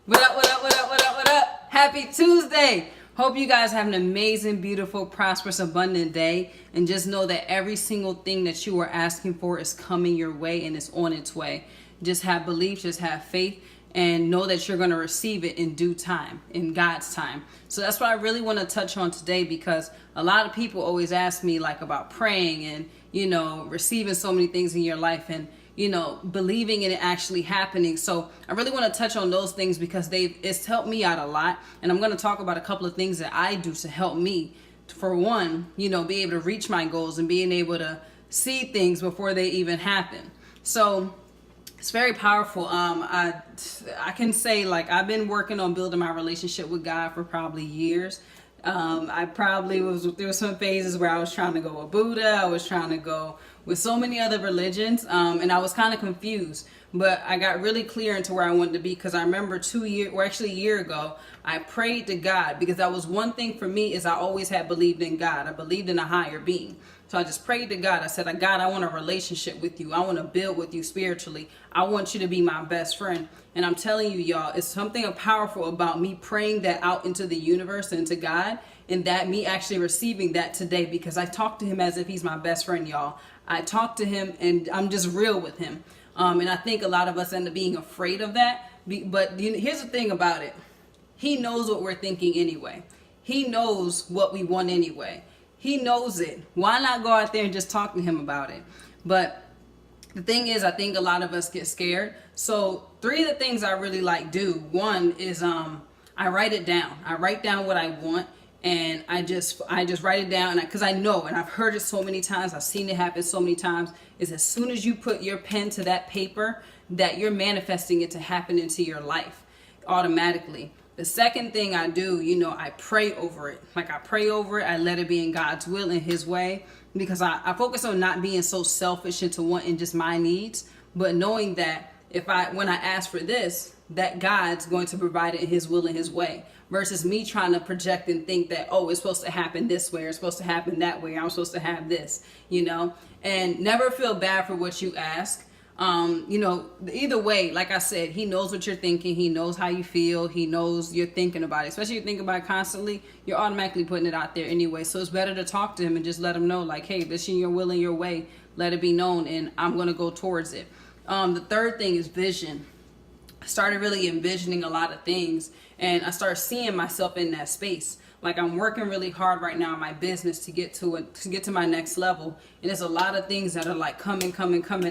What up, what up, what up, what up, what up? Happy Tuesday! Hope you guys have an amazing, beautiful, prosperous, abundant day. And just know that every single thing that you are asking for is coming your way and it's on its way. Just have belief, just have faith, and know that you're going to receive it in due time, in God's time. So that's what I really want to touch on today, because a lot of people always ask me like about praying and, receiving so many things in your life and, believing in it actually happening. So I really want to touch on those things because it's helped me out a lot. And I'm going to talk about a couple of things that I do to help me. For one, be able to reach my goals and being able to see things before they even happen. So it's very powerful. I can say, like, I've been working on building my relationship with God for probably years. There were some phases where I was trying to go with Buddha. I was trying to go with so many other religions. And I was kind of confused, but I got really clear into where I wanted to be. Cause I remember a year ago, I prayed to God, because that was one thing for me, is I always had believed in God. I believed in a higher being. So I just prayed to God. I said, God, I want a relationship with you. I want to build with you spiritually. I want you to be my best friend. And I'm telling you, y'all, it's something powerful about me praying that out into the universe and to God, and that me actually receiving that today, because I talk to him as if he's my best friend, y'all. I talk to him and I'm just real with him. And I think a lot of us end up being afraid of that. But here's the thing about it. He knows what we're thinking anyway. He knows what we want anyway. He knows it. Why not go out there and just talk to him about it? But the thing is, I think a lot of us get scared. So 3 of the things I really do. One is I write it down. I write down what I want, and I just write it down, because I know, and I've heard it so many times, I've seen it happen so many times, is as soon as you put your pen to that paper, that you're manifesting it to happen into your life automatically. The second thing I do, I pray over it. Like, I pray over it. I let it be in God's will, in his way, because I focus on not being so selfish into wanting just my needs, but knowing that when I ask for this, that God's going to provide it in his will and his way, versus me trying to project and think that, oh, it's supposed to happen this way, or it's supposed to happen that way, I'm supposed to have this, and never feel bad for what you ask. Either way, like I said, he knows what you're thinking. He knows how you feel. He knows you're thinking about it. Especially if you think about it constantly, you're automatically putting it out there anyway. So it's better to talk to him and just let him know, like, hey, this is your will and your way. Let it be known, and I'm going to go towards it. The third thing is vision. I started really envisioning a lot of things, and I started seeing myself in that space. Like, I'm working really hard right now in my business to get to my next level. And there's a lot of things that are like coming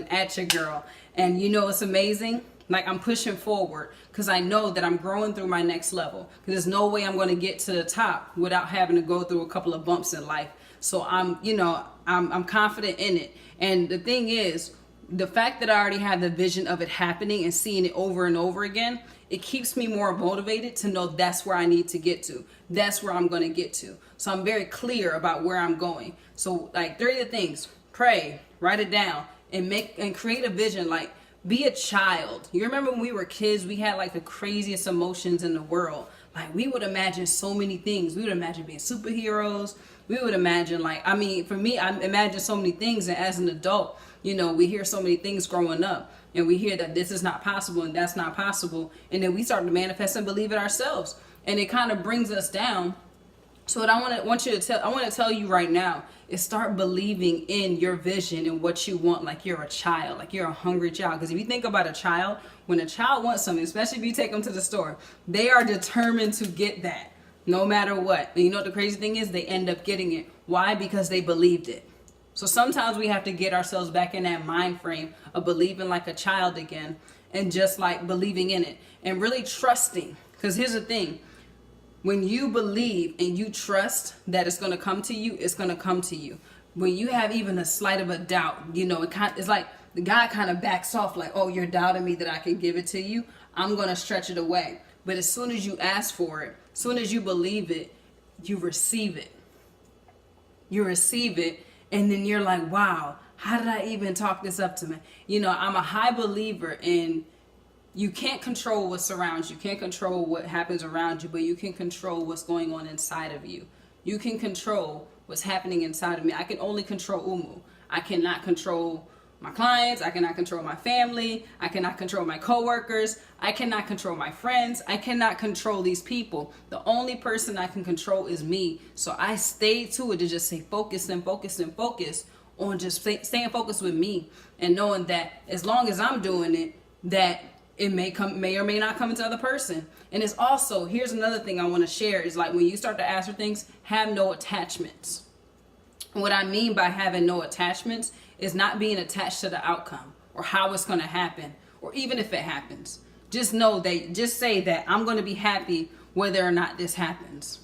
at you, girl. And it's amazing. Like, I'm pushing forward because I know that I'm growing through my next level. Because there's no way I'm going to get to the top without having to go through a couple of bumps in life. So I'm confident in it. And the thing is, the fact that I already have the vision of it happening and seeing it over and over again, it keeps me more motivated to know that's where I need to get to. That's where I'm going to get to. So I'm very clear about where I'm going. So, like, 3 of the things: pray, write it down, and create a vision. Like, be a child. You remember when we were kids, we had like the craziest emotions in the world. Like, we would imagine so many things. We would imagine being superheroes. We would imagine, for me, I imagine so many things. And as an adult, we hear so many things growing up, and we hear that this is not possible and that's not possible. And then we start to manifest and believe it ourselves. And it kind of brings us down. So what I want to tell you right now is start believing in your vision and what you want, like you're a child, like you're a hungry child. Because if you think about a child, when a child wants something, especially if you take them to the store, they are determined to get that no matter what. And you know what the crazy thing is? They end up getting it. Why? Because they believed it. So sometimes we have to get ourselves back in that mind frame of believing like a child again, and just like believing in it and really trusting. Because here's the thing. When you believe and you trust that it's going to come to you, it's going to come to you. When you have even a slight of a doubt, it's like the guy kind of backs off, like, oh, you're doubting me that I can give it to you. I'm going to stretch it away. But as soon as you ask for it, as soon as you believe it, you receive it. You receive it. And then you're like, wow, how did I even talk this up to me? I'm a high believer in, you can't control what surrounds you. You can't control what happens around you, but you can control what's going on inside of you. You can control what's happening inside of me. I can only control Umu. I cannot control my clients. I cannot control my family. I cannot control my coworkers. I cannot control my friends. I cannot control these people. The only person I can control is me. So I stayed to it to just say focus and focus and focus on just staying focused with me, and knowing that as long as I'm doing it, that it may or may not come into the other person. And it's also, here's another thing I want to share, is like when you start to ask for things, have no attachments. What I mean by having no attachments is not being attached to the outcome or how it's going to happen, or even if it happens. Just know that, just say that I'm going to be happy whether or not this happens.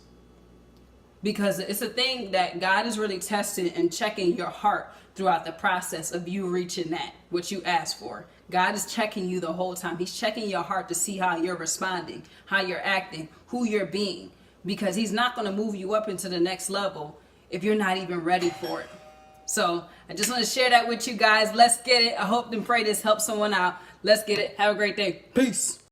Because it's a thing that God is really testing and checking your heart throughout the process of you reaching that, what you asked for. God is checking you the whole time. He's checking your heart to see how you're responding, how you're acting, who you're being. Because he's not going to move you up into the next level if you're not even ready for it. So I just want to share that with you guys. Let's get it. I hope and pray this helps someone out. Let's get it. Have a great day. Peace.